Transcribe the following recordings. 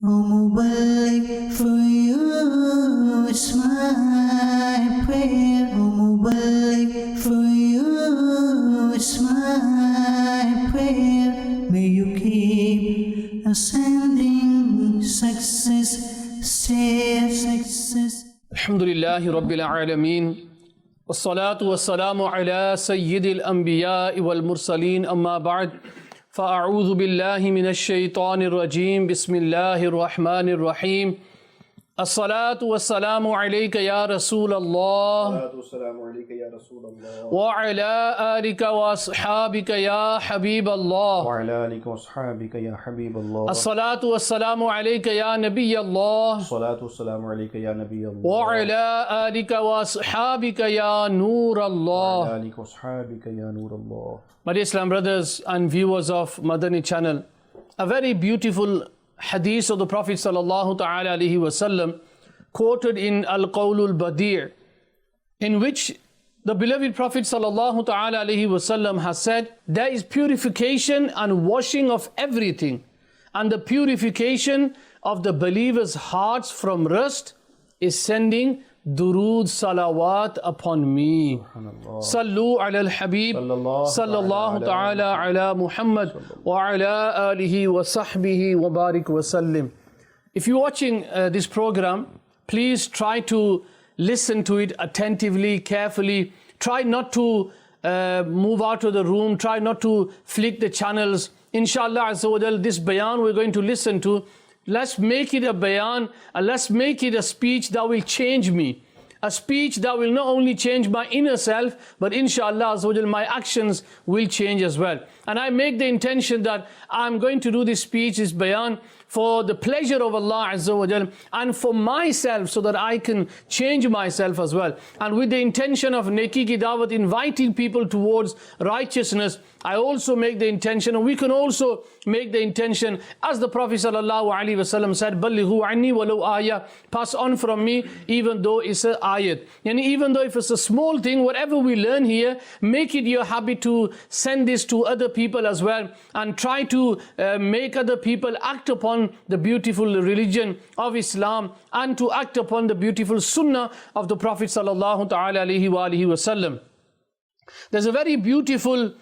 O Mubarak, for you is my prayer. O Mubarak, for you is my prayer. May you keep ascending success, success. Alhamdulillahi Rabbil Alameen. Wassalatu wassalamu ala Sayyidil Anbiya wal Mursaleen, amma ba'd. فأعوذ بالله من الشيطان الرجيم بسم الله الرحمن الرحيم الصلاة والسلام عليك يا رسول الله وعلى آلك وأصحابك يا حبيب الله وعلى آلك وأصحابك يا حبيب الله الصلاة والسلام عليك يا نبي الله الصلاة والسلام عليك يا نبي الله وعلى آلك وأصحابك يا نور الله وعلى آلك وأصحابك يا نور الله. My dear Islam brothers and viewers of Madani Channel, a very beautiful hadith of the Prophet sallallahu ta'ala alaihi wasallam quoted in Al-Qawlul Badi', in which the beloved Prophet sallallahu ta'ala alaihi wasallam has said, there is purification and washing of everything, and the purification of the believers' hearts from rust is sending durood salawat upon me. Sallu ala al-Habib sallallahu ta'ala ala Muhammad wa ala alihi wa sahbihi wa barik wa sallim. If you're watching this program, please try to listen to it attentively, carefully. Try not to move out of the room. Try not to flick the channels. Inshallah Azza wa Jal, this bayan we're going to listen to, let's make it a bayan, and let's make it a speech that will change me. A speech that will not only change my inner self, but inshallah Azza wa Jal, my actions will change as well. And I make the intention that I'm going to do this speech, this bayan, for the pleasure of Allah Azza wa Jal, and for myself, so that I can change myself as well. And with the intention of neki ki dawat, inviting people towards righteousness, I also make the intention, and we can also make the intention, as the Prophet sallallahu alaihi wasallam said, "Ballighu anni walau ayah," pass on from me, even though it's an ayat. And even though if it's a small thing, whatever we learn here, make it your habit to send this to other people as well, and try to make other people act upon the beautiful religion of Islam, and to act upon the beautiful Sunnah of the Prophet sallallahu alaihi wasallam. There's a very beautiful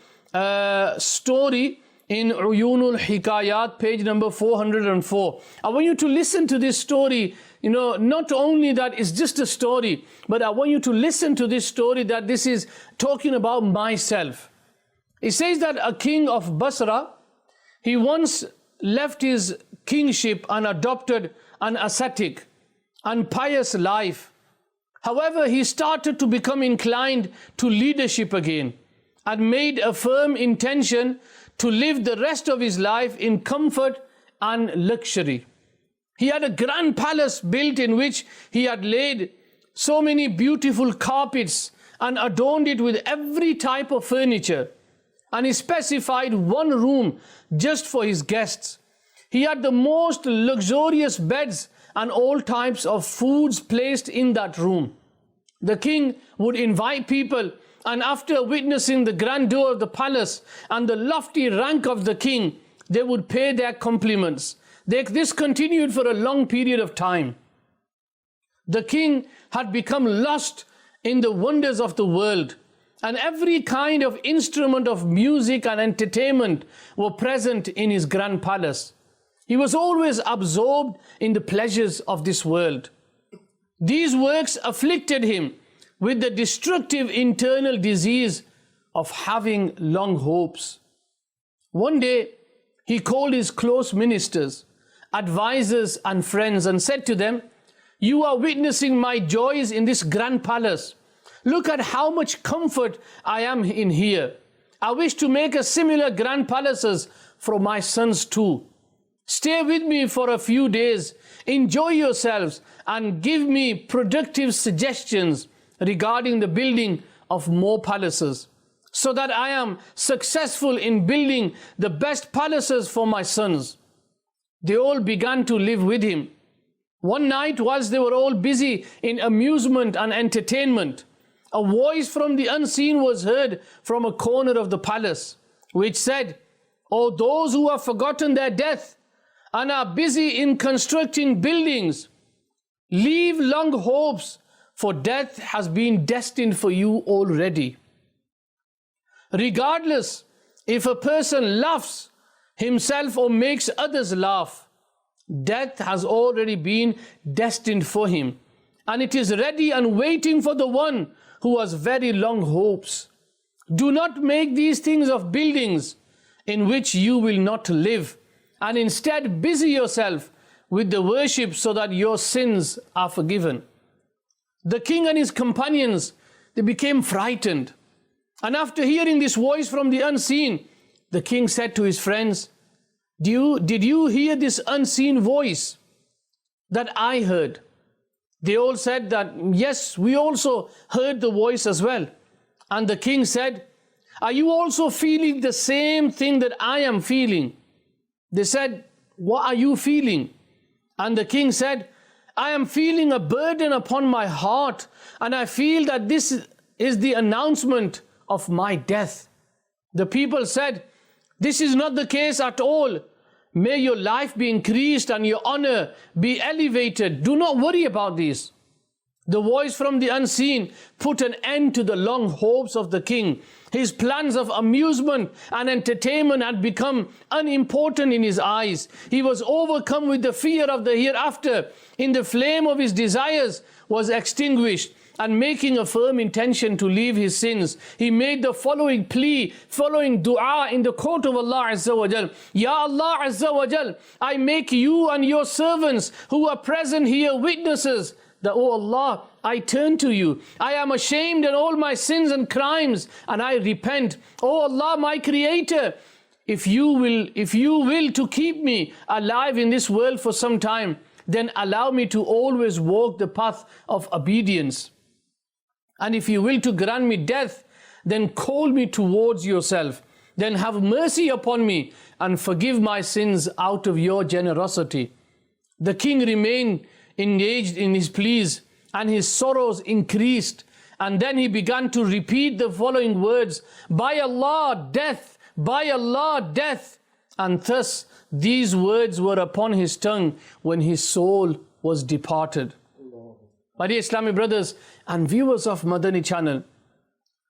story in Uyunul Hikayat, page number 404. I want you to listen to this story. You know, not only that it's just a story, but I want you to listen to this story, that this is talking about myself. It says that a king of Basra, he once left his kingship and adopted an ascetic and pious life. However, he started to become inclined to leadership again, and made a firm intention to live the rest of his life in comfort and luxury. He had a grand palace built, in which he had laid so many beautiful carpets and adorned it with every type of furniture. And he specified one room just for his guests. He had the most luxurious beds and all types of foods placed in that room. The king would invite people, and after witnessing the grandeur of the palace and the lofty rank of the king, they would pay their compliments. This continued for a long period of time. The king had become lost in the wonders of the world, and every kind of instrument of music and entertainment were present in his grand palace. He was always absorbed in the pleasures of this world. These works afflicted him with the destructive internal disease of having long hopes. One day, he called his close ministers, advisors and friends, and said to them, "You are witnessing my joys in this grand palace. Look at how much comfort I am in here. I wish to make a similar grand palaces for my sons too. Stay with me for a few days, enjoy yourselves, and give me productive suggestions regarding the building of more palaces, so that I am successful in building the best palaces for my sons." They all began to live with him. One night, whilst they were all busy in amusement and entertainment, a voice from the unseen was heard from a corner of the palace, which said, "O those who have forgotten their death and are busy in constructing buildings, leave long hopes, for death has been destined for you already. Regardless if a person laughs himself or makes others laugh, death has already been destined for him, and it is ready and waiting for the one who has very long hopes. Do not make these things of buildings in which you will not live, and instead busy yourself with the worship so that your sins are forgiven. The king and his companions, they became frightened. And after hearing this voice from the unseen, the king said to his friends, Did you hear this unseen voice that I heard? They all said that, yes, we also heard the voice as well. And the king said, are you also feeling the same thing that I am feeling? They said, what are you feeling? And the king said, I am feeling a burden upon my heart, and I feel that this is the announcement of my death. The people said, this is not the case at all. May your life be increased and your honor be elevated. Do not worry about this. The voice from the unseen put an end to the long hopes of the king. His plans of amusement and entertainment had become unimportant in his eyes. He was overcome with the fear of the hereafter. In the flame of his desires was extinguished, and making a firm intention to leave his sins, he made the following plea, following dua in the court of Allah Azza wa Jal. Ya Allah Azza wa Jal, I make you and your servants who are present here witnesses that, oh Allah, I turn to you. I am ashamed of all my sins and crimes, and I repent. Oh Allah, my Creator, if you will to keep me alive in this world for some time, then allow me to always walk the path of obedience. And if you will to grant me death, then call me towards yourself. Then have mercy upon me and forgive my sins out of your generosity. The king remained engaged in his pleas, and his sorrows increased. And then he began to repeat the following words, by Allah, death, by Allah, death. And thus these words were upon his tongue when his soul was departed. My dear Islamic brothers and viewers of Madani Channel,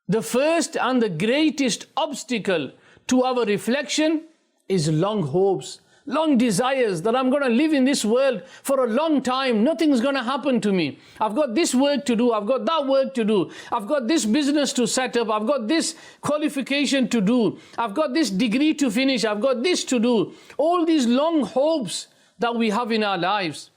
the first and the greatest obstacle to our reflection is long hopes, long desires that I'm going to live in this world for a long time. Nothing's going to happen to me. I've got this work to do. I've got that work to do. I've got this business to set up. I've got this qualification to do. I've got this degree to finish. I've got this to do. All these long hopes that we have in our lives.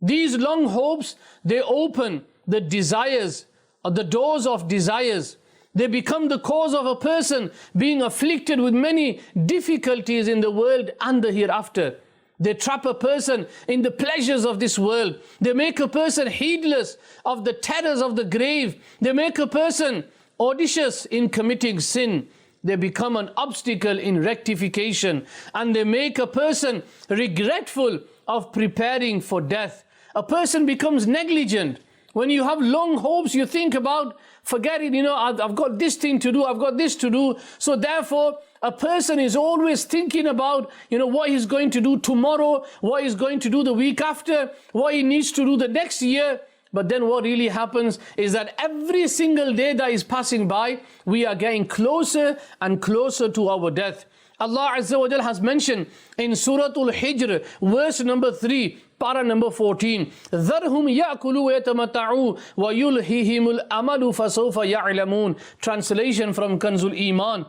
These long hopes, they open the desires, or the doors of desires. They become the cause of a person being afflicted with many difficulties in the world and the hereafter. They trap a person in the pleasures of this world. They make a person heedless of the terrors of the grave. They make a person audacious in committing sin. They become an obstacle in rectification, and they make a person regretful of preparing for death. A person becomes negligent. When you have long hopes, you think about, forget it, I've got this thing to do, I've got this to do. So therefore, a person is always thinking about, what he's going to do tomorrow, what he's going to do the week after, what he needs to do the next year. But then what really happens is that every single day that is passing by, we are getting closer and closer to our death. Allah Azza wa Jal has mentioned in Surah Al-Hijr, verse number 3, para number 14, ذَرْهُمْ يَأْكُلُوا وَيَتَمَتَّعُوا وَيُلْهِهِمُ الْأَمَلُ فَسَوْفَ يَعْلَمُونَ. Translation from Kanzul Iman.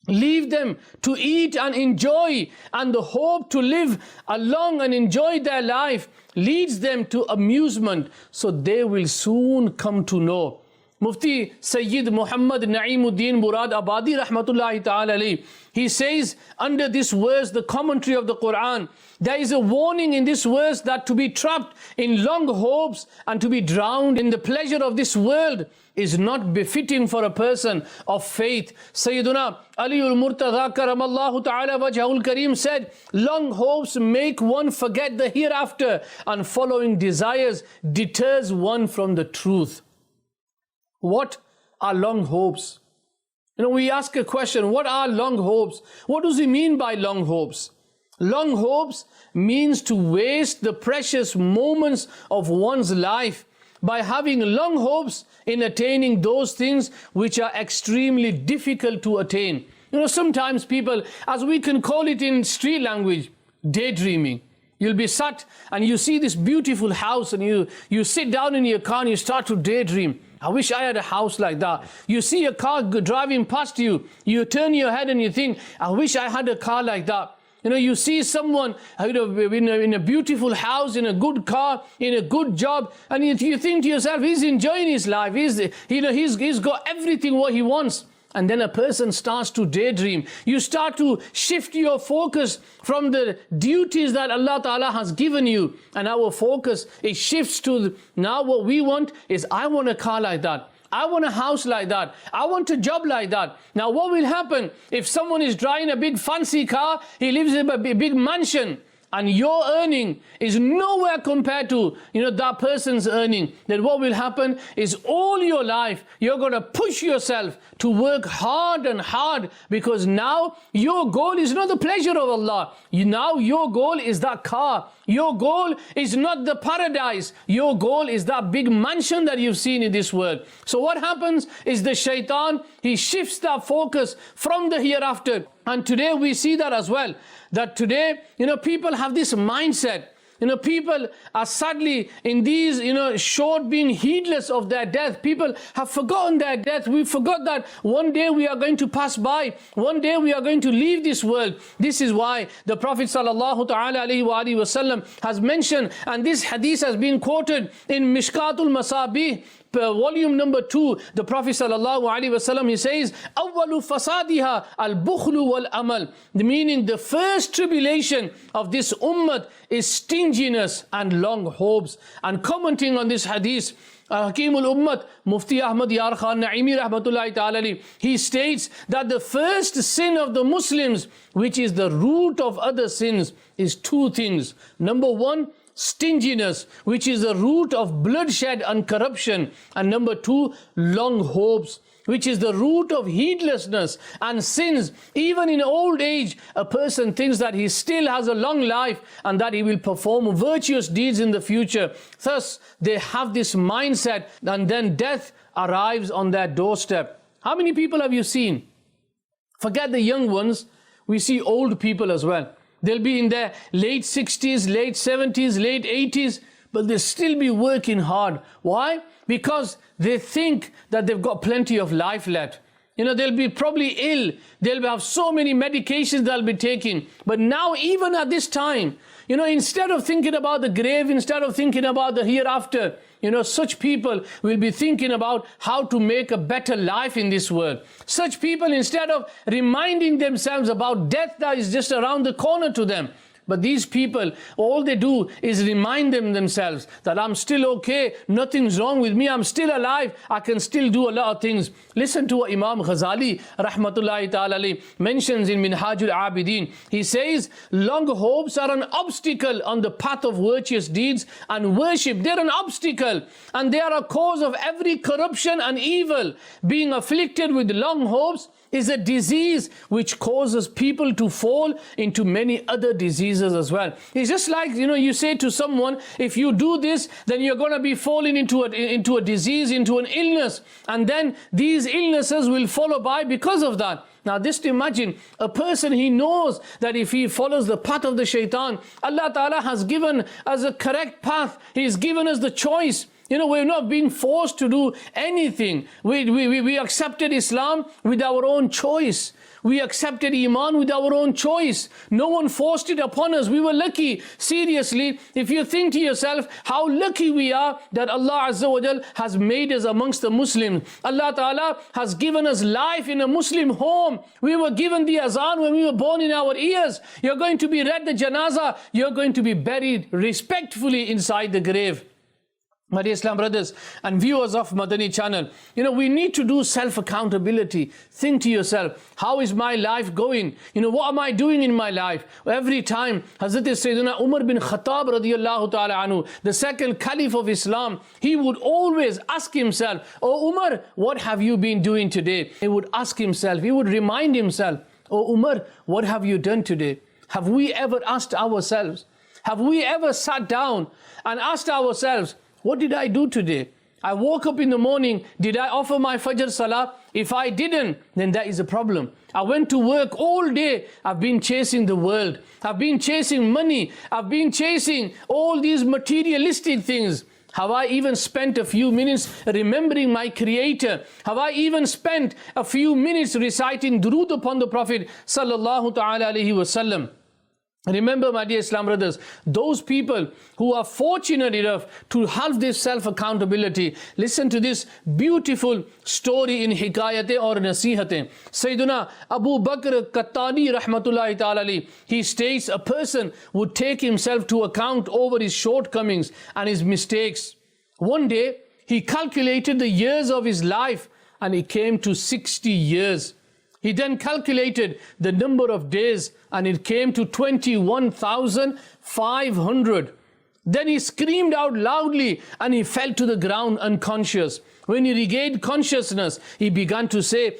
Leave them to eat and enjoy, and the hope to live along and enjoy their life leads them to amusement, so they will soon come to know. Mufti Sayyid Muhammad Na'imuddin Murad Abadi Rahmatullahi Ta'ala alayhi, he says under this verse, the commentary of the Quran, there is a warning in this verse that to be trapped in long hopes and to be drowned in the pleasure of this world is not befitting for a person of faith. Sayyiduna Aliul Murtada Karamallahu Ta'ala Wajhahul Kareem said, long hopes make one forget the hereafter, and following desires deters one from the truth. What are long hopes? We ask a question, what are long hopes? What does he mean by long hopes? Long hopes means to waste the precious moments of one's life by having long hopes in attaining those things which are extremely difficult to attain. Sometimes people, as we can call it in street language, daydreaming. You'll be sat and you see this beautiful house and you sit down in your car and you start to daydream. I wish I had a house like that. You see a car driving past you, you turn your head and you think, I wish I had a car like that. You see someone in a beautiful house, in a good car, in a good job, and you think to yourself, he's enjoying his life. He's got everything what he wants. And then a person starts to daydream. You start to shift your focus from the duties that Allah Ta'ala has given you. And our focus, it shifts to now what we want is, I want a car like that. I want a house like that. I want a job like that. Now what will happen if someone is driving a big fancy car, he lives in a big mansion, and your earning is nowhere compared to that person's earning, then what will happen is all your life you're going to push yourself to work hard and hard, because now your goal is not the pleasure of Allah. Now your goal is that car. Your goal is not the paradise. Your goal is that big mansion that you've seen in this world. So what happens is the shaitan, he shifts that focus from the hereafter. And today we see that as well. That today, people have this mindset. People are sadly in these, short being heedless of their death. People have forgotten their death. We forgot that one day we are going to pass by. One day we are going to leave this world. This is why the Prophet ﷺ has mentioned, and this hadith has been quoted in Mishkatul Masabih, volume number 2, the Prophet ﷺ, he says, أَوَّلُ فَسَادِهَا الْبُخْلُ وَالْأَمَلِ, meaning the first tribulation of this ummah is stinginess and long hopes. And commenting on this hadith, Hakimul Ummat, Mufti Ahmad Yar Khan Naimi Rahmatullahi Ta'ala, he states that the first sin of the Muslims, which is the root of other sins, is two things. Number one, stinginess, which is the root of bloodshed and corruption. And number two, long hopes, which is the root of heedlessness and sins. Even in old age, a person thinks that he still has a long life and that he will perform virtuous deeds in the future. Thus, they have this mindset, and then death arrives on their doorstep. How many people have you seen? Forget the young ones, we see old people as well. They'll be in their late 60s, late 70s, late 80s, but they'll still be working hard. Why? Because they think that they've got plenty of life left. They'll be probably ill. They'll have so many medications they'll be taking. But now, even at this time, instead of thinking about the grave, instead of thinking about the hereafter, such people will be thinking about how to make a better life in this world. Such people, instead of reminding themselves about death that is just around the corner to them, but these people, all they do is remind themselves that I'm still okay, nothing's wrong with me, I'm still alive, I can still do a lot of things. Listen to what Imam Ghazali Rahmatullahi Ta'ala mentions in Minhajul Abidin. He says, long hopes are an obstacle on the path of virtuous deeds and worship. They're an obstacle, and they are a cause of every corruption and evil. Being afflicted with long hopes is a disease which causes people to fall into many other diseases as well. It's just like, you say to someone, if you do this, then you're going to be falling into a disease, into an illness. And then these illnesses will follow by because of that. Now just imagine a person, he knows that if he follows the path of the shaitan, Allah Ta'ala has given us a correct path. He's given us the choice. We're not being forced to do anything. We accepted Islam with our own choice. We accepted Iman with our own choice. No one forced it upon us. We were lucky. Seriously, if you think to yourself how lucky we are that Allah Azza wa Jal has made us amongst the Muslims. Allah Ta'ala has given us life in a Muslim home. We were given the azan when we were born in our ears. You're going to be read the janazah. You're going to be buried respectfully inside the grave. My dear Islam brothers and viewers of Madani Channel, we need to do self-accountability. Think to yourself, how is my life going? What am I doing in my life? Every time Hazrat Sayyidina Umar bin Khattab radiyallahu ta'ala anhu, the second caliph of Islam, he would always ask himself, oh Umar, what have you been doing today? He would ask himself, he would remind himself, oh Umar, what have you done today? Have we ever asked ourselves? Have we ever sat down and asked ourselves, what did I do today? I woke up in the morning, did I offer my Fajr Salah? If I didn't, then that is a problem. I went to work all day, I've been chasing the world. I've been chasing money. I've been chasing all these materialistic things. Have I even spent a few minutes remembering my Creator? Have I even spent a few minutes reciting durood upon the Prophet sallallahu ta'ala alaihi wasallam? Remember, my dear Islam brothers, those people who are fortunate enough to have this self-accountability, listen to this beautiful story in Hikayate or Nasihate. Sayyiduna Abu Bakr Qattani rahmatullahi ta'ala alayhi, he states a person would take himself to account over his shortcomings and his mistakes. One day, he calculated the years of his life and it came to 60 years. He then calculated the number of days and it came to 21,500. Then he screamed out loudly and he fell to the ground unconscious. When he regained consciousness, he began to say,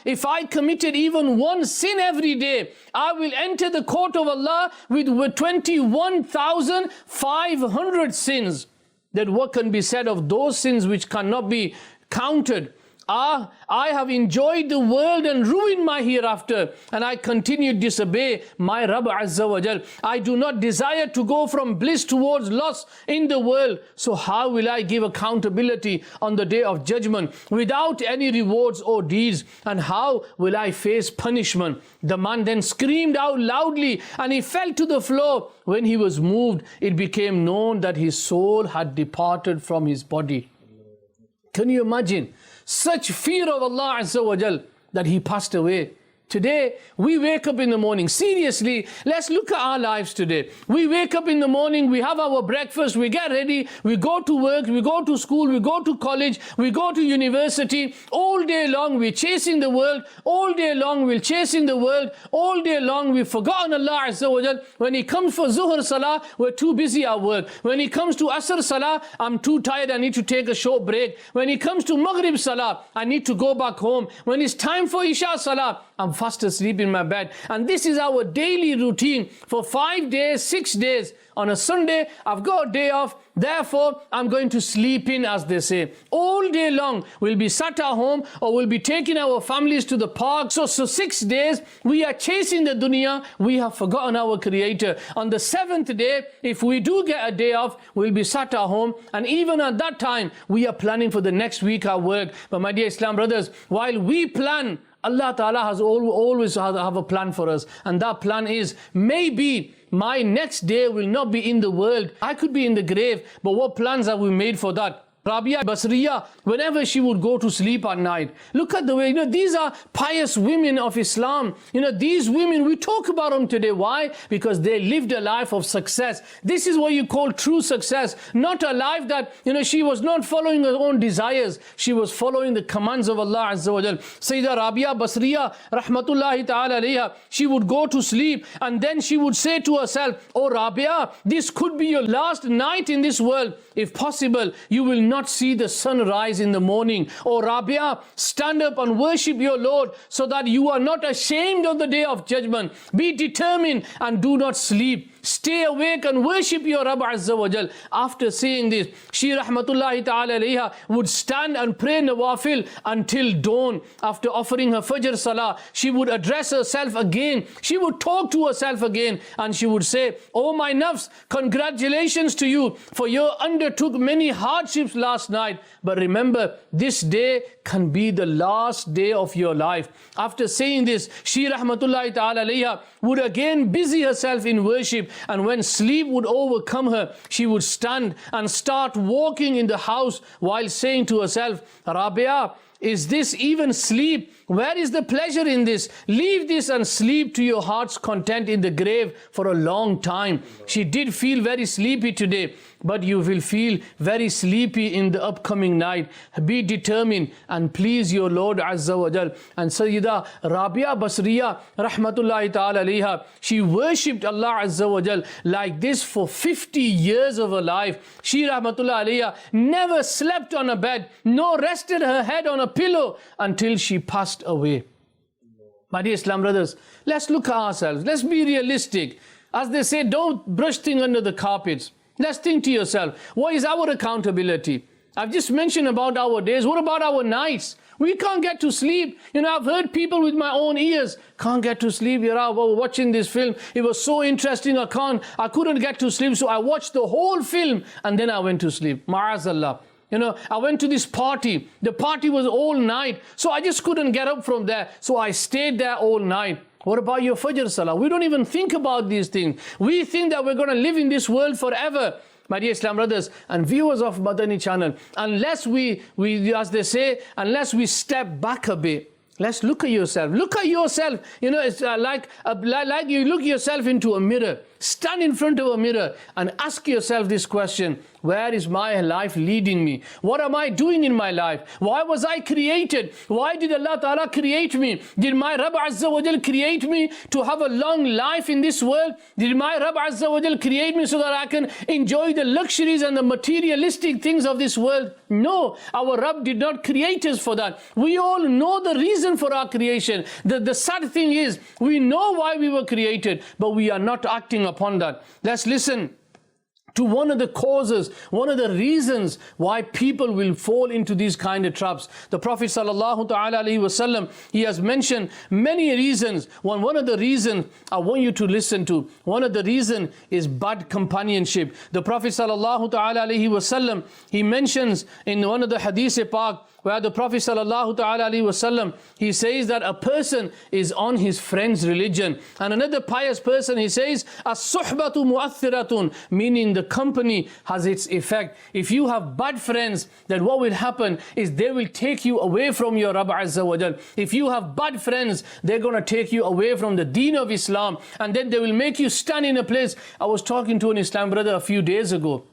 if I committed even one sin every day, I will enter the court of Allah with 21,500 sins. Then what can be said of those sins which cannot be counted? I have enjoyed the world and ruined my hereafter, and I continue to disobey my Rabb Azza wa Jal. I do not desire to go from bliss towards loss in the world. So how will I give accountability on the day of judgment without any rewards or deeds? And how will I face punishment? The man then screamed out loudly and he fell to the floor. When he was moved, it became known that his soul had departed from his body. Can you imagine? Such fear of Allah Azza wa Jal that he passed away. Today, we wake up in the morning. Seriously, let's look at our lives today. We wake up in the morning, we have our breakfast, we get ready, we go to work, we go to school, we go to college, we go to university. All day long, we're chasing the world. All day long, we're chasing the world. All day long, we've forgotten Allah Azza wa Jal. When He comes for Zuhr Salah, we're too busy at work. When He comes to Asr Salah, I'm too tired, I need to take a short break. When He comes to Maghrib Salah, I need to go back home. When it's time for Isha Salah, I'm fast asleep in my bed. And this is our daily routine for 5 days, 6 days. On a Sunday, I've got a day off. Therefore, I'm going to sleep in, as they say. All day long, we'll be sat at home or we'll be taking our families to the park. So 6 days, we are chasing the dunya. We have forgotten our Creator. On the 7th day, if we do get a day off, we'll be sat at home. And even at that time, we are planning for the next week at work. But my dear Islam brothers, while we plan, Allah Ta'ala has always have a plan for us. And that plan is, maybe my next day will not be in the world. I could be in the grave. But what plans have we made for that? Rabia Basriya, whenever she would go to sleep at night, look at the way, these are pious women of Islam. These women, we talk about them today. Why? Because they lived a life of success. This is what you call true success. Not a life that, she was not following her own desires. She was following the commands of Allah Azza wa Jal. Sayyidah Rabia Basriya, rahmatullahi ta'ala alayha, she would go to sleep and then she would say to herself, oh Rabia, this could be your last night in this world. If possible, you will not see the sun rise in the morning. Oh Rabia, stand up and worship your Lord so that you are not ashamed of the day of judgment. Be determined and do not sleep. Stay awake and worship your Rabb Azza wa Jal. After saying this, she rahmatullahi ta'ala alayha would stand and pray nawafil until dawn. After offering her Fajr Salah, she would address herself again. She would talk to herself again and she would say, oh my nafs, congratulations to you, for you undertook many hardships last night. But remember, this day can be the last day of your life. After saying this, she rahmatullahi ta'ala alayha would again busy herself in worship. And when sleep would overcome her, she would stand and start walking in the house while saying to herself, Rabia, is this even sleep? Where is the pleasure in this? Leave this and sleep to your heart's content in the grave for a long time. She did feel very sleepy today, but you will feel very sleepy in the upcoming night. Be determined and please your Lord Azza wa Jal. And Sayyidah Rabia Basriya, rahmatullahi ta'ala alayha, she worshipped Allah Azza wa Jal like this for 50 years of her life. She rahmatullahi alayha never slept on a bed, nor rested her head on a pillow until she passed away. My dear Islam brothers, let's look at ourselves. Let's be realistic. As they say, don't brush things under the carpets. Let's think to yourself, what is our accountability? I've just mentioned about our days. What about our nights? We can't get to sleep. I've heard people with my own ears, can't get to sleep. Watching this film. It was so interesting. I couldn't get to sleep. So I watched the whole film and then I went to sleep. Ma'azallah. I went to this party. The party was all night. So I just couldn't get up from there. So I stayed there all night. What about your Fajr Salah? We don't even think about these things. We think that we're going to live in this world forever. My dear Islam brothers and viewers of Madani Channel, unless we as they say, unless we step back a bit, let's look at yourself. Look at yourself. It's like you look yourself into a mirror. Stand in front of a mirror and ask yourself this question: where is my life leading me? What am I doing in my life? Why was I created? Why did Allah Ta'ala create me? Did my Rabb Azza wa Jal create me to have a long life in this world? Did my Rabb Azza wa Jal create me so that I can enjoy the luxuries and the materialistic things of this world? No, our Rabb did not create us for that. We all know the reason for our creation. The sad thing is, we know why we were created, but we are not acting upon that. Let's listen to one of the causes, one of the reasons why people will fall into these kind of traps. The Prophet sallallahu ta'ala alaihi wasallam, he has mentioned many reasons. One of the reasons I want you to listen to, one of the reasons is bad companionship. The Prophet sallallahu ta'ala alaihi wasallam, he mentions in one of the hadith Pak, where the Prophet sallallahu ta'ala alaihi wasallam, he says that a person is on his friend's religion. And another pious person, he says, as-suhbatu mu'athiratun, meaning the company has its effect. If you have bad friends, then what will happen is they will take you away from your Rabb Azza wa Jal. If you have bad friends, they're going to take you away from the deen of Islam, and then they will make you stand in a place. I was talking to an Islam brother a few days ago.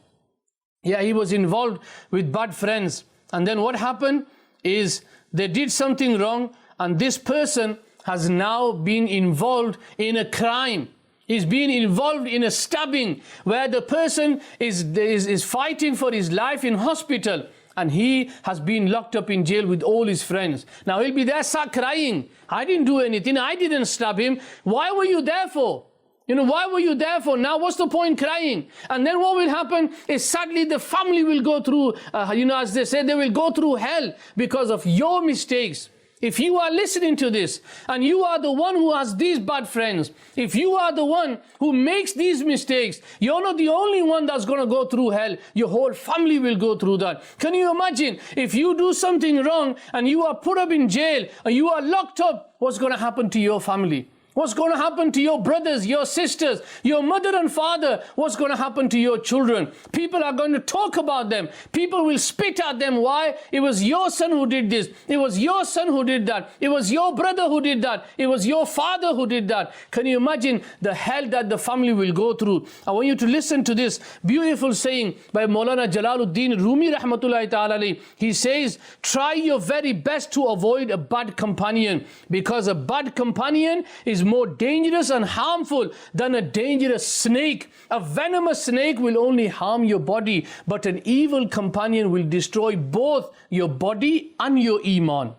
Yeah, he was involved with bad friends. And then what happened is they did something wrong, and this person has now been involved in a crime. He's been involved in a stabbing where the person is fighting for his life in hospital, and he has been locked up in jail with all his friends. Now he'll be there start crying. I didn't do anything. I didn't stab him. Why were you there for? Why were you there for? Now what's the point crying? And then what will happen is sadly the family will go through, as they say, they will go through hell because of your mistakes. If you are listening to this and you are the one who has these bad friends, if you are the one who makes these mistakes, you're not the only one that's going to go through hell. Your whole family will go through that. Can you imagine if you do something wrong and you are put up in jail and you are locked up, what's going to happen to your family? What's going to happen to your brothers, your sisters, your mother and father? What's going to happen to your children? People are going to talk about them. People will spit at them. Why? It was your son who did this. It was your son who did that. It was your brother who did that. It was your father who did that. Can you imagine the hell that the family will go through? I want you to listen to this beautiful saying by Maulana Jalaluddin Rumi rahmatullahi ta'ala alayhi. He says, try your very best to avoid a bad companion, because a bad companion is more dangerous and harmful than a dangerous snake. A venomous snake will only harm your body, but an evil companion will destroy both your body and your iman.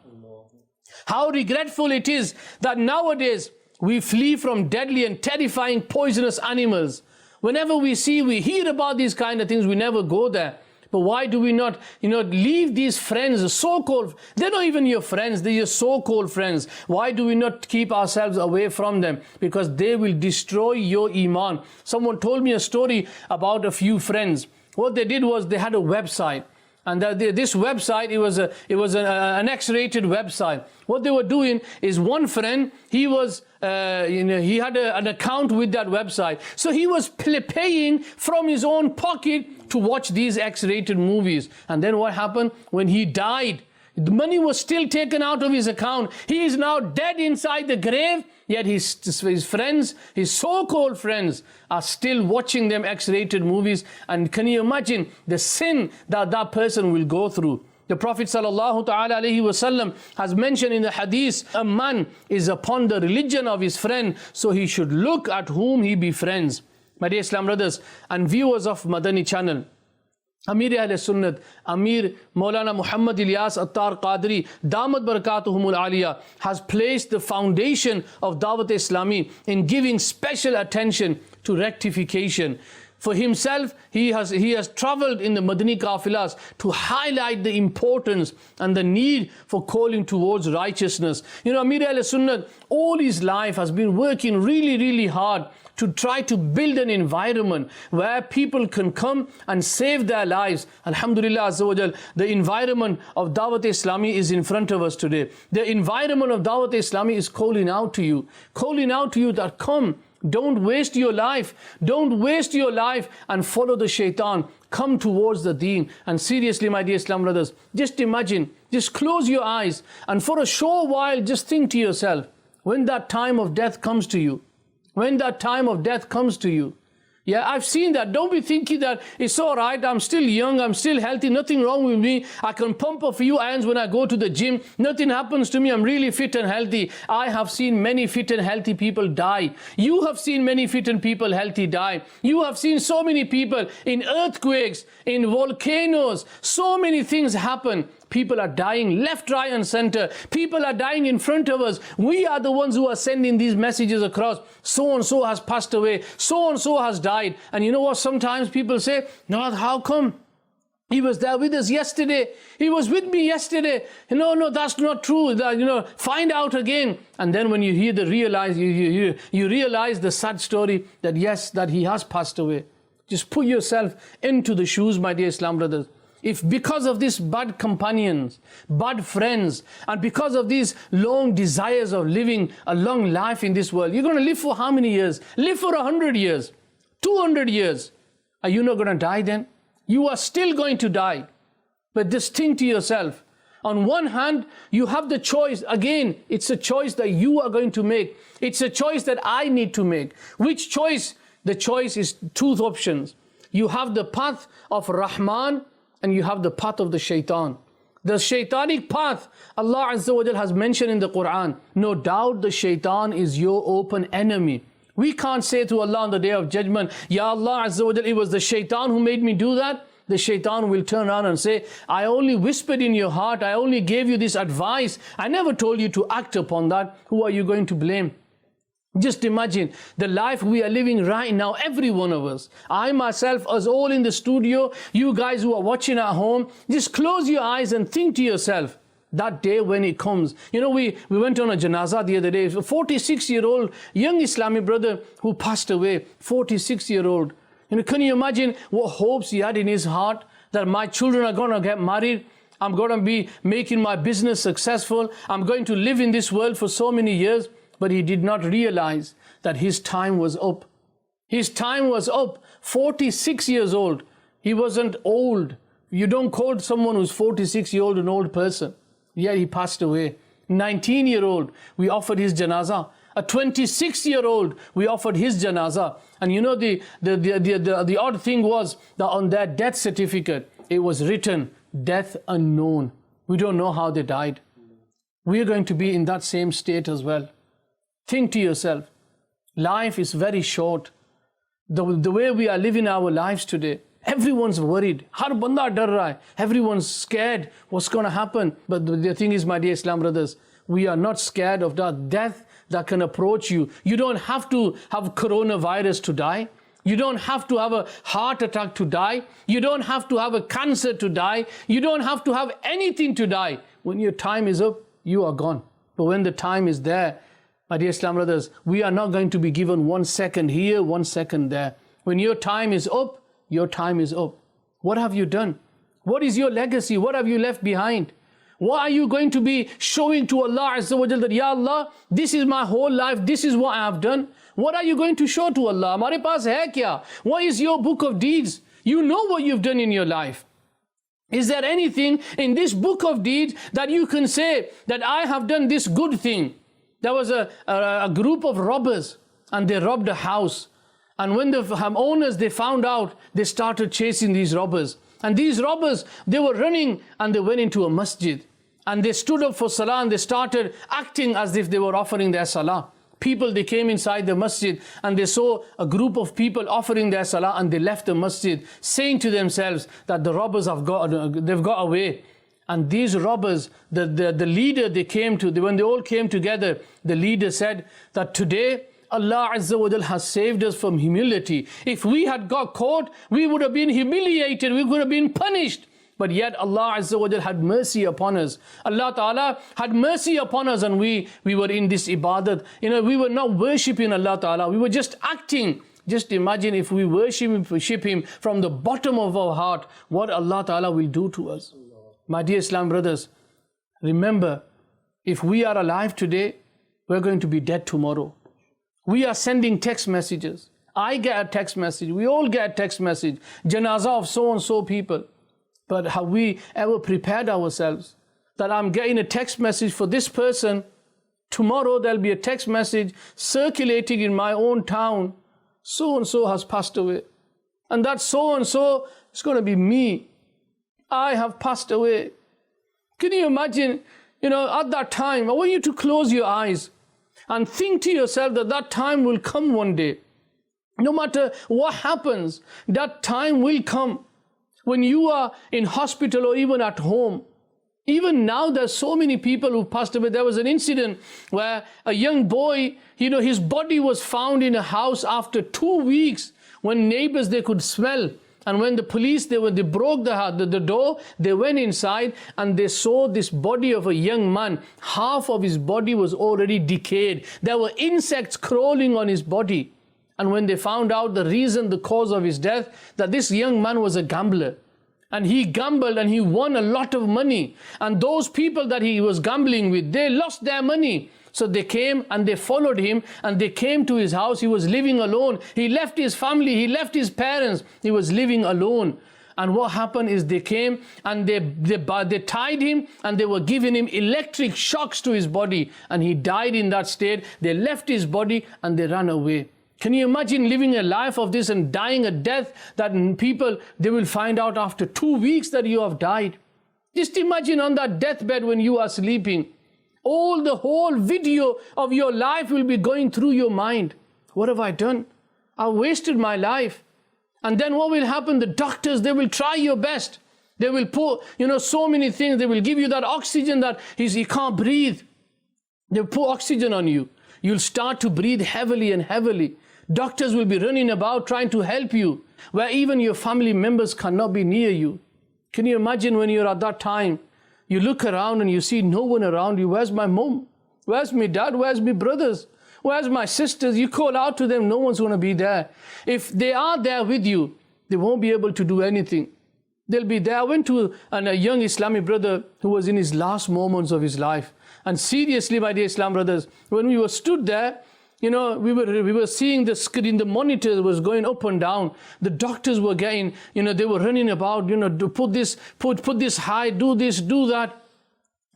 How regretful it is that nowadays we flee from deadly and terrifying poisonous animals. Whenever we hear about these kind of things, we never go there. But why do we not, leave these friends, so-called, they're not even your friends, they're your so-called friends. Why do we not keep ourselves away from them? Because they will destroy your iman. Someone told me a story about a few friends. What they did was they had a website. And this website, it was an X-rated website. What they were doing is one friend, he was, he had an account with that website. So he was paying from his own pocket to watch these X-rated movies. And then what happened? When he died, the money was still taken out of his account. He is now dead inside the grave, yet his friends, his so-called friends, are still watching them X-rated movies. And can you imagine the sin that that person will go through? The Prophet sallallahu ta'ala alaihi wasallam has mentioned in the hadith, a man is upon the religion of his friend, so he should look at whom he befriends. My dear Islam brothers and viewers of Madani Channel, Amir Ahl Sunnat, Amir Maulana Muhammad Ilyas Attar Qadri, Damat Barakatuhumul Aliyah, has placed the foundation of Dawat Islami in giving special attention to rectification. For himself, he has traveled in the Madani Qafilas to highlight the importance and the need for calling towards righteousness. You know, Amir Ahl Sunnat, all his life has been working really, really hard to try to build an environment where people can come and save their lives. Alhamdulillah Azza wa Jal, the environment of Dawat Islami is in front of us today. The environment of Dawat Islami is calling out to you that come, don't waste your life. Don't waste your life and follow the shaitan. Come towards the deen. And seriously, my dear Islam brothers, just imagine, just close your eyes and for a short while, just think to yourself, when that time of death comes to you, yeah, I've seen that. Don't be thinking that it's all right, I'm still young, I'm still healthy, nothing wrong with me. I can pump a few irons when I go to the gym. Nothing happens to me, I'm really fit and healthy. I have seen many fit and healthy people die. You have seen many fit and people healthy die. You have seen so many people in earthquakes, in volcanoes, so many things happen. People are dying left, right and center. People are dying in front of us. We are the ones who are sending these messages across. So and so has passed away. So and so has died. And you know what? Sometimes people say, no, how come? He was there with us yesterday. He was with me yesterday. No, that's not true. Find out again. And then when you hear you realize the sad story that yes, that he has passed away. Just put yourself into the shoes, my dear Islam brothers. If because of these bad companions, bad friends, and because of these long desires of living a long life in this world, you're going to live for how many years? Live for 100 years, 200 years. Are you not going to die then? You are still going to die. But just think to yourself, on one hand, you have the choice. Again, it's a choice that you are going to make. It's a choice that I need to make. Which choice? The choice is two options. You have the path of Rahman, and you have the path of the shaitan. The shaitanic path, Allah Azza wa Jal has mentioned in the Quran. No doubt the shaitan is your open enemy. We can't say to Allah on the day of judgment, Ya Allah Azza wa Jal, it was the shaitan who made me do that. The shaitan will turn around and say, I only whispered in your heart, I only gave you this advice. I never told you to act upon that. Who are you going to blame? Just imagine the life we are living right now, every one of us. I myself, us all in the studio, you guys who are watching at home, just close your eyes and think to yourself, that day when it comes. You know, we went on a janazah the other day, a 46-year-old young Islamic brother who passed away, 46-year-old. You know, can you imagine what hopes he had in his heart that my children are going to get married, I'm going to be making my business successful, I'm going to live in this world for so many years. But he did not realize that his time was up. His time was up. 46 years old. He wasn't old. You don't call someone who's 46-year-old an old person. Yet he passed away. 19-year-old, we offered his janazah. A 26-year-old, we offered his janazah. And you know, the odd thing was that on their death certificate, it was written, death unknown. We don't know how they died. We are going to be in that same state as well. Think to yourself, life is very short. The way we are living our lives today, everyone's worried. Har banda dar raha hai. Everyone's scared what's going to happen. But the thing is, my dear Islam brothers, we are not scared of that death that can approach you. You don't have to have coronavirus to die. You don't have to have a heart attack to die. You don't have to have a cancer to die. You don't have to have anything to die. When your time is up, you are gone. But when the time is there, my dear Islam brothers, we are not going to be given 1 second here, 1 second there. When your time is up, your time is up. What have you done? What is your legacy? What have you left behind? What are you going to be showing to Allah Azza wa Jal that, Ya Allah, this is my whole life, this is what I have done? What are you going to show to Allah? Hamare paas hai kya? What is your book of deeds? You know what you've done in your life. Is there anything in this book of deeds that you can say that I have done this good thing? There was a group of robbers and they robbed a house. And when the owners, they found out, they started chasing these robbers. And these robbers, they were running and they went into a masjid. And they stood up for salah and they started acting as if they were offering their salah. people, they came inside the masjid and they saw a group of people offering their salah, and they left the masjid saying to themselves that the robbers they've got away. And these robbers, the leader they came to, when they all came together, the leader said that today Allah Azza wa Jal has saved us from humility. If we had got caught, we would have been humiliated, we would have been punished. But yet Allah Azza wa Jal had mercy upon us. Allah Ta'ala had mercy upon us, and we were in this ibadat. We were not worshipping Allah Ta'ala, we were just acting. Just imagine if we worship Him from the bottom of our heart, what Allah Ta'ala will do to us. My dear Islam brothers, remember, if we are alive today, we're going to be dead tomorrow. We are sending text messages. I get a text message. We all get a text message. Janazah of so and so people. But have we ever prepared ourselves that I'm getting a text message for this person? Tomorrow there'll be a text message circulating in my own town. So and so has passed away. And that so and so is going to be me. I have passed away. Can you imagine, at that time, I want you to close your eyes and think to yourself that time will come one day. No matter what happens, that time will come when you are in hospital or even at home. Even now, there's so many people who passed away. There was an incident where a young boy, his body was found in a house after 2 weeks, when neighbors, they could smell. And when the police, they broke the door, they went inside and they saw this body of a young man. Half of his body was already decayed. There were insects crawling on his body. And when they found out the reason, the cause of his death, that this young man was a gambler. And he gambled and he won a lot of money. And those people that he was gambling with, they lost their money. So they came and they followed him and they came to his house. He was living alone. He left his family. He left his parents. He was living alone. And what happened is they came and they tied him and they were giving him electric shocks to his body. And he died in that state. They left his body and they ran away. Can you imagine living a life of this and dying a death that people, they will find out after 2 weeks that you have died? Just imagine on that deathbed when you are sleeping. The whole video of your life will be going through your mind. What have I done? I wasted my life. And then what will happen? The doctors, they will try your best. They will put, so many things. They will give you that oxygen that he can't breathe. They'll put oxygen on you. You'll start to breathe heavily and heavily. Doctors will be running about trying to help you, where even your family members cannot be near you. Can you imagine when you're at that time? You look around and you see no one around you. Where's my mom? Where's my dad? Where's my brothers? Where's my sisters? You call out to them, no one's going to be there. If they are there with you, they won't be able to do anything. They'll be there. I went to a young Islamic brother who was in his last moments of his life. And seriously, my dear Islam brothers, when we were stood there, we were seeing the screen, the monitor was going up and down. The doctors were getting, they were running about, to put this high, do this, do that.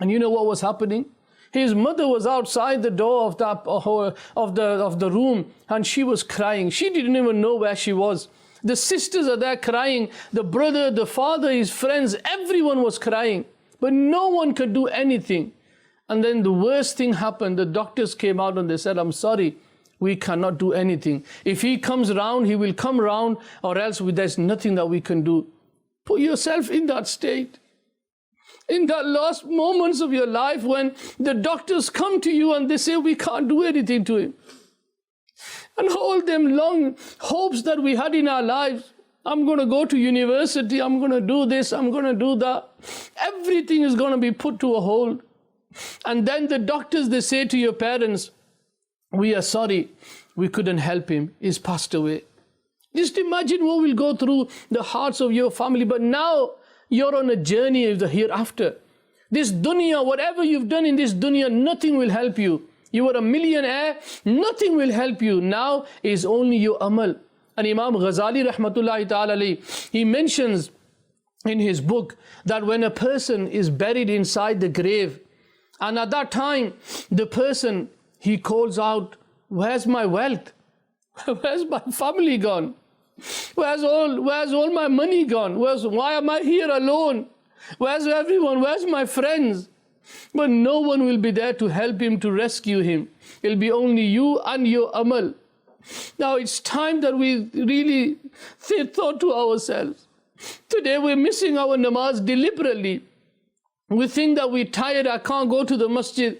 And you know what was happening? His mother was outside the door of the room, and she was crying. She didn't even know where she was. The sisters are there crying. The brother, the father, his friends, everyone was crying. But no one could do anything. And then the worst thing happened. The doctors came out and they said, I'm sorry, we cannot do anything. If he comes round, he will come round, or else there's nothing that we can do. Put yourself in that state. In that last moments of your life when the doctors come to you and they say, we can't do anything to him. And all them long hopes that we had in our lives. I'm going to go to university. I'm going to do this. I'm going to do that. Everything is going to be put to a hold. And then the doctors, they say to your parents, we are sorry, we couldn't help him, he's passed away. Just imagine what will go through the hearts of your family. But now you're on a journey of the hereafter. This dunya, whatever you've done in this dunya, nothing will help you. You were a millionaire, nothing will help you. Now is only your amal. And Imam Ghazali rahmatullahi ta'ala alayhi, he mentions in his book that when a person is buried inside the grave, and at that time, the person, he calls out, where's my wealth? Where's my family gone? Where's all my money gone? Why am I here alone? Where's everyone? Where's my friends? but no one will be there to help him, to rescue him. It'll be only you and your amal. Now it's time that we really thought to ourselves. Today we're missing our namaz deliberately. We think that we're tired, I can't go to the masjid.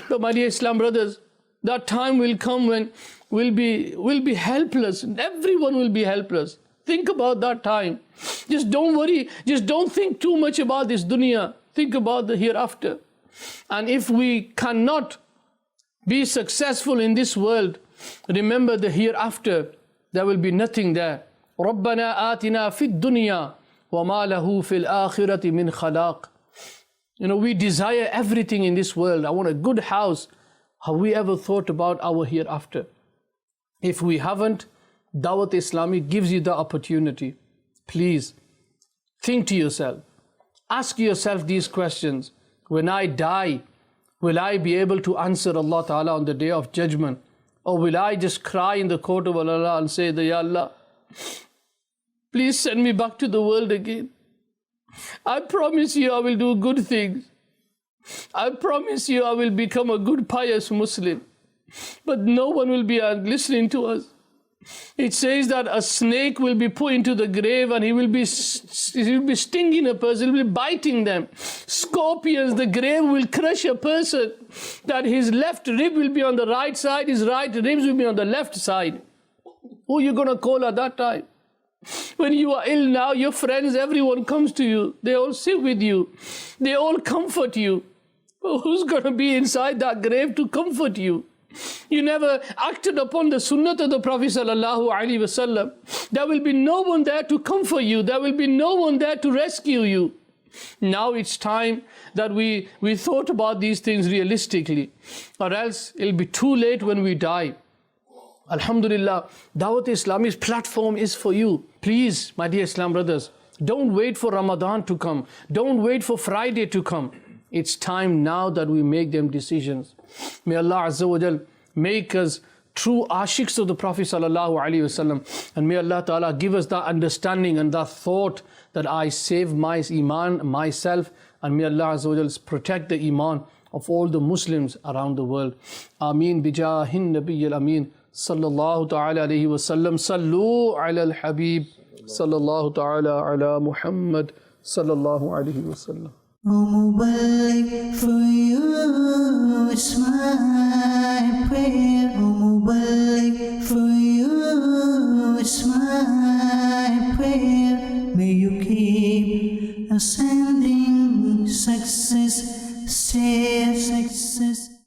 But my dear Islam brothers, that time will come when we'll be helpless. Everyone will be helpless. Think about that time. Just don't worry. Just don't think too much about this dunya. Think about the hereafter. And if we cannot be successful in this world, remember the hereafter. There will be nothing there. رَبَّنَا آتِنَا فِي الدُّنْيَا وَمَا لَهُ فِي الْآخِرَةِ مِنْ خَلَاقٍ. We desire everything in this world. I want a good house. Have we ever thought about our hereafter? If we haven't, Dawat Islami gives you the opportunity. Please, think to yourself. Ask yourself these questions. When I die, will I be able to answer Allah Ta'ala on the Day of Judgment? Or will I just cry in the court of Allah and say, Ya Allah, please send me back to the world again. I promise you I will do good things. I promise you I will become a good pious Muslim. But no one will be listening to us. It says that a snake will be put into the grave and he will be stinging a person, he will be biting them. Scorpions, the grave will crush a person, that his left rib will be on the right side, his right ribs will be on the left side. Who are you going to call at that time? When you are ill now, your friends, everyone comes to you. They all sit with you. They all comfort you. But who's going to be inside that grave to comfort you? You never acted upon the sunnah of the Prophet sallallahu alaihi wasallam. There will be no one there to comfort you. There will be no one there to rescue you. Now it's time that we thought about these things realistically, or else it'll be too late when we die. Alhamdulillah, Dawat Islami's platform is for you. Please, my dear Islam brothers, don't wait for Ramadan to come. Don't wait for Friday to come. It's time now that we make them decisions. May Allah Azza wa Jal make us true ashiqs of the Prophet sallallahu alaihi wasallam, and may Allah Ta'ala give us that understanding and that thought that I save my iman myself, and may Allah Azza wa Jal protect the iman of all the Muslims around the world. Ameen bijahin nabiyyil ameen sallallahu ta'ala alayhi wasallam. Sallu ala al-habib sallallahu ta'ala ala Muhammad sallallahu alayhi wasallam. For you, it's my prayer,